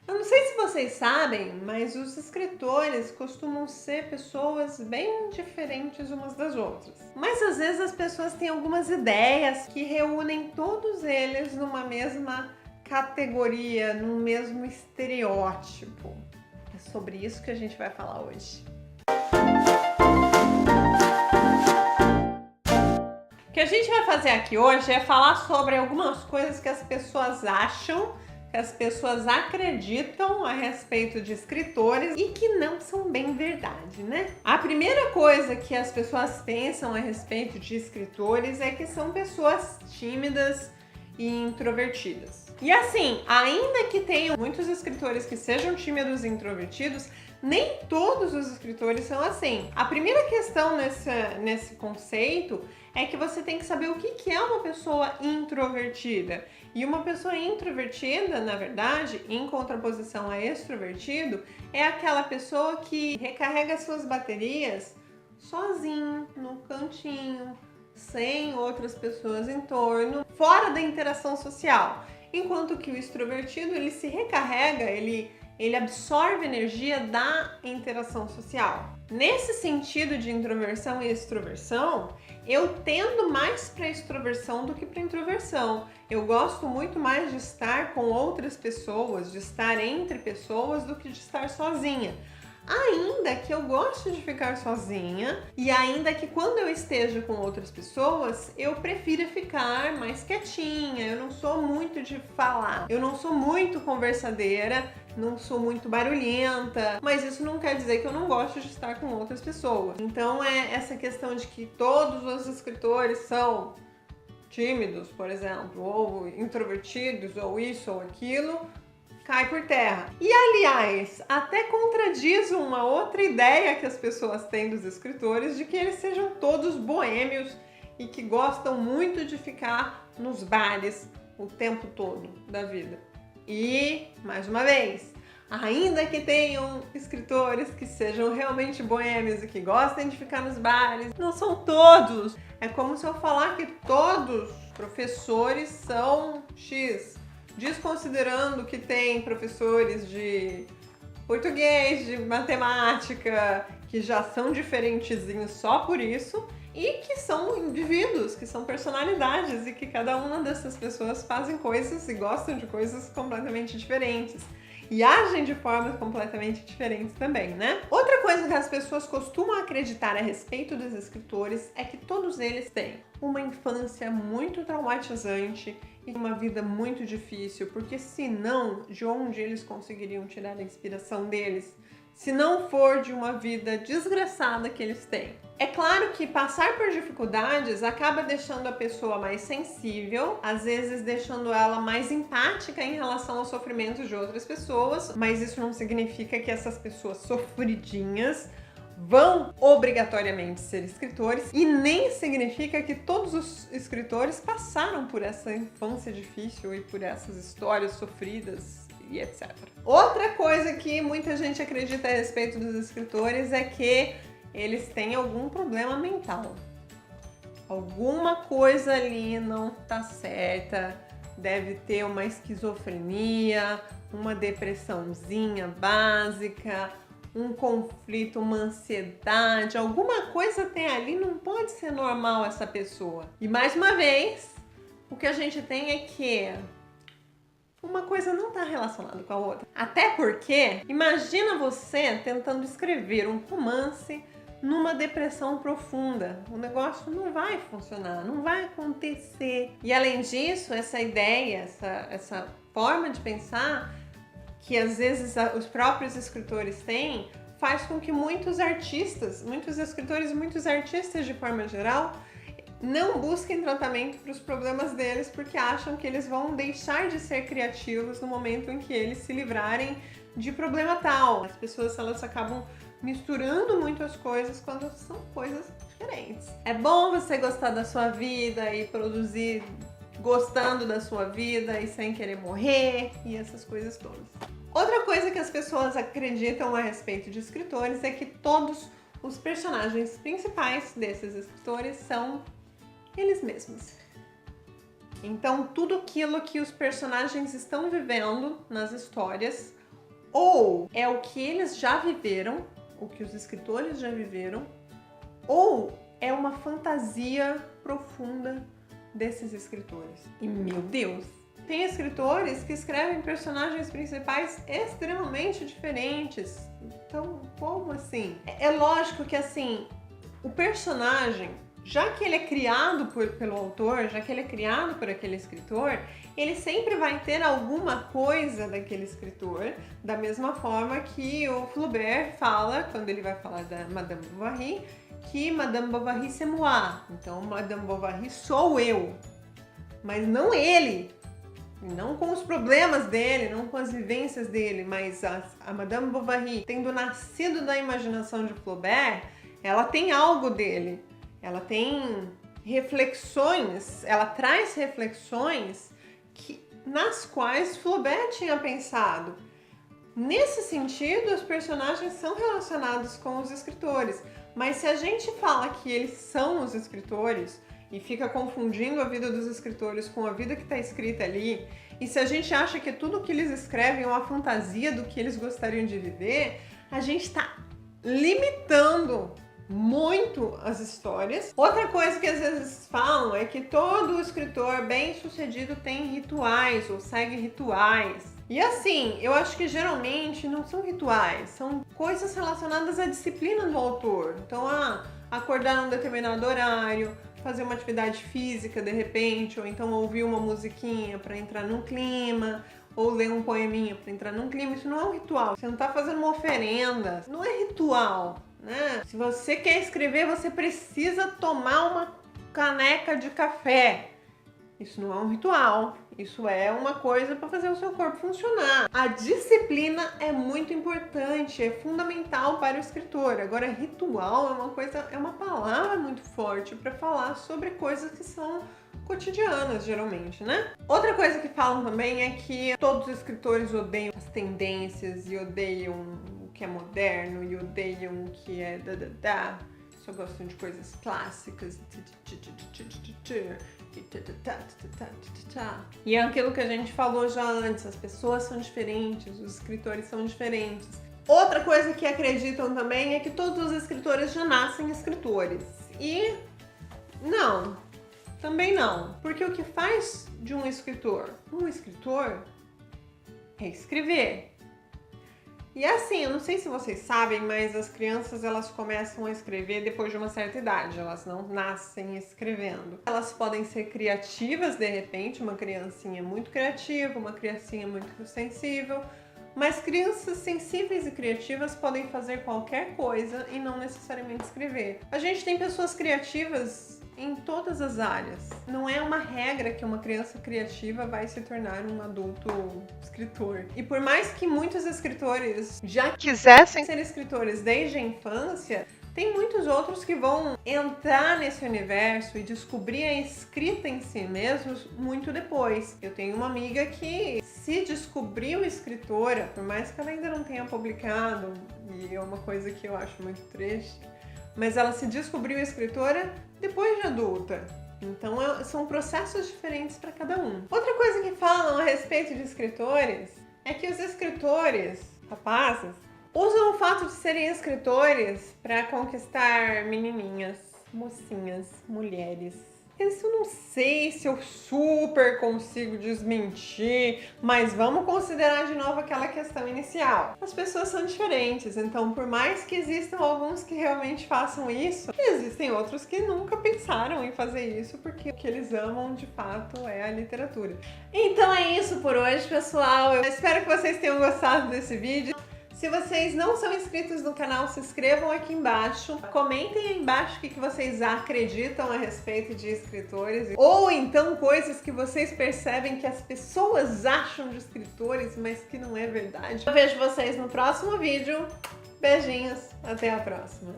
Eu não sei se vocês sabem, mas os escritores costumam ser pessoas bem diferentes umas das outras. Mas às vezes as pessoas têm algumas ideias que reúnem todos eles numa mesma categoria, num mesmo estereótipo. É sobre isso que a gente vai falar hoje. O que a gente vai fazer aqui hoje é falar sobre algumas coisas que as pessoas acham, que as pessoas acreditam a respeito de escritores e que não são bem verdade, né? A primeira coisa que as pessoas pensam a respeito de escritores é que são pessoas tímidas e introvertidas. E assim, ainda que tenham muitos escritores que sejam tímidos e introvertidos, nem todos os escritores são assim. A primeira questão nesse conceito é que você tem que saber o que é uma pessoa introvertida. E uma pessoa introvertida, na verdade, em contraposição a extrovertido, é aquela pessoa que recarrega suas baterias sozinho, no cantinho, sem outras pessoas em torno, fora da interação social. Enquanto que o extrovertido, ele se recarrega, ele absorve energia da interação social. Nesse sentido de introversão e extroversão, eu tendo mais para extroversão do que para introversão. Eu gosto muito mais de estar com outras pessoas, de estar entre pessoas, do que de estar sozinha. Ainda que eu goste de ficar sozinha e ainda que quando eu esteja com outras pessoas, eu prefiro ficar mais quietinha, eu não sou muito de falar, eu não sou muito conversadeira, não sou muito barulhenta, mas isso não quer dizer que eu não gosto de estar com outras pessoas. Então é essa questão de que todos os escritores são tímidos, por exemplo, ou introvertidos, ou isso ou aquilo, cai por terra. E aliás, até contradiz uma outra ideia que as pessoas têm dos escritores de que eles sejam todos boêmios e que gostam muito de ficar nos bares o tempo todo da vida. E, mais uma vez, ainda que tenham escritores que sejam realmente boêmios e que gostem de ficar nos bares, não são todos. É como se eu falar que todos os professores são X, desconsiderando que tem professores de português, de matemática, que já são diferentezinhos só por isso, e que são indivíduos, que são personalidades, e que cada uma dessas pessoas fazem coisas e gostam de coisas completamente diferentes. E agem de formas completamente diferentes também, né? Outra coisa que as pessoas costumam acreditar a respeito dos escritores é que todos eles têm uma infância muito traumatizante e uma vida muito difícil, porque senão, de onde eles conseguiriam tirar a inspiração deles? Se não for de uma vida desgraçada que eles têm. É claro que passar por dificuldades acaba deixando a pessoa mais sensível, às vezes deixando ela mais empática em relação aos sofrimentos de outras pessoas, mas isso não significa que essas pessoas sofridinhas vão obrigatoriamente ser escritores, e nem significa que todos os escritores passaram por essa infância difícil e por essas histórias sofridas e etc. Outra coisa que muita gente acredita a respeito dos escritores é que eles têm algum problema mental. Alguma coisa ali não tá certa, deve ter uma esquizofrenia, uma depressãozinha básica, um conflito, uma ansiedade, alguma coisa tem ali, não pode ser normal essa pessoa. E mais uma vez, o que a gente tem é que uma coisa não está relacionada com a outra. Até porque, imagina você tentando escrever um romance numa depressão profunda. O negócio não vai funcionar, não vai acontecer. E além disso, essa ideia, essa forma de pensar que às vezes os próprios escritores têm, faz com que muitos artistas, muitos escritores, muitos artistas de forma geral, não busquem tratamento para os problemas deles, porque acham que eles vão deixar de ser criativos no momento em que eles se livrarem de problema tal. As pessoas, elas acabam misturando muito as coisas quando são coisas diferentes. É bom você gostar da sua vida e produzir gostando da sua vida e sem querer morrer e essas coisas todas. Outra coisa que as pessoas acreditam a respeito de escritores é que todos os personagens principais desses escritores são eles mesmos. Então, tudo aquilo que os personagens estão vivendo nas histórias, Ou é o que eles já viveram, o que os escritores já viveram, ou é uma fantasia profunda desses escritores. E meu Deus, tem escritores que escrevem personagens principais extremamente diferentes. Então, como assim? É lógico que assim, o personagem, já que ele é criado pelo autor, já que ele é criado por aquele escritor, ele sempre vai ter alguma coisa daquele escritor, da mesma forma que o Flaubert fala, quando ele vai falar da Madame Bovary, que Madame Bovary c'est moi. Então, Madame Bovary sou eu, mas não ele. Não com os problemas dele, não com as vivências dele, mas a Madame Bovary, tendo nascido da imaginação de Flaubert, ela tem algo dele. Ela tem reflexões, ela traz reflexões nas quais Flaubert tinha pensado. Nesse sentido, os personagens são relacionados com os escritores, mas se a gente fala que eles são os escritores e fica confundindo a vida dos escritores com a vida que está escrita ali, e se a gente acha que tudo que eles escrevem é uma fantasia do que eles gostariam de viver, a gente está limitando muito as histórias. Outra coisa que às vezes falam é que todo escritor bem-sucedido tem rituais ou segue rituais. E assim, eu acho que geralmente não são rituais, são coisas relacionadas à disciplina do autor. Então, acordar num determinado horário, fazer uma atividade física de repente, ou então ouvir uma musiquinha para entrar num clima, ou ler um poeminha para entrar num clima. Isso não é um ritual, você não está fazendo uma oferenda, não é ritual, né? Se você quer escrever, você precisa tomar uma caneca de café. Isso não é um ritual, isso é uma coisa para fazer o seu corpo funcionar. A disciplina é muito importante, é fundamental para o escritor. Agora, ritual é uma palavra muito forte para falar sobre coisas que são cotidianas, geralmente, né? Outra coisa que falam também é que todos os escritores odeiam as tendências e odeiam o que é moderno e odeiam o que é só gostam de coisas clássicas. E é aquilo que a gente falou já antes, as pessoas são diferentes, os escritores são diferentes. Outra coisa que acreditam também é que todos os escritores já nascem escritores. E não, também não. Porque o que faz de um escritor é escrever. E assim, eu não sei se vocês sabem, mas as crianças elas começam a escrever depois de uma certa idade, elas não nascem escrevendo. Elas podem ser criativas de repente, uma criancinha muito criativa, uma criancinha muito sensível, mas crianças sensíveis e criativas podem fazer qualquer coisa e não necessariamente escrever. A gente tem pessoas criativas em todas as áreas. Não é uma regra que uma criança criativa vai se tornar um adulto escritor. E por mais que muitos escritores já quisessem ser escritores desde a infância, tem muitos outros que vão entrar nesse universo e descobrir a escrita em si mesmos muito depois. Eu tenho uma amiga que se descobriu escritora, por mais que ela ainda não tenha publicado, e é uma coisa que eu acho muito triste, mas ela se descobriu escritora depois de adulta. Então são processos diferentes para cada um. Outra coisa que falam a respeito de escritores é que os escritores, rapazes, usam o fato de serem escritores para conquistar menininhas, mocinhas, mulheres. Isso eu não sei se eu super consigo desmentir, mas vamos considerar de novo aquela questão inicial. As pessoas são diferentes, então por mais que existam alguns que realmente façam isso, existem outros que nunca pensaram em fazer isso, porque o que eles amam de fato é a literatura. Então é isso por hoje, pessoal. Eu espero que vocês tenham gostado desse vídeo. Se vocês não são inscritos no canal, se inscrevam aqui embaixo. Comentem aí embaixo o que vocês acreditam a respeito de escritores. Ou então coisas que vocês percebem que as pessoas acham de escritores, mas que não é verdade. Eu vejo vocês no próximo vídeo. Beijinhos, até a próxima.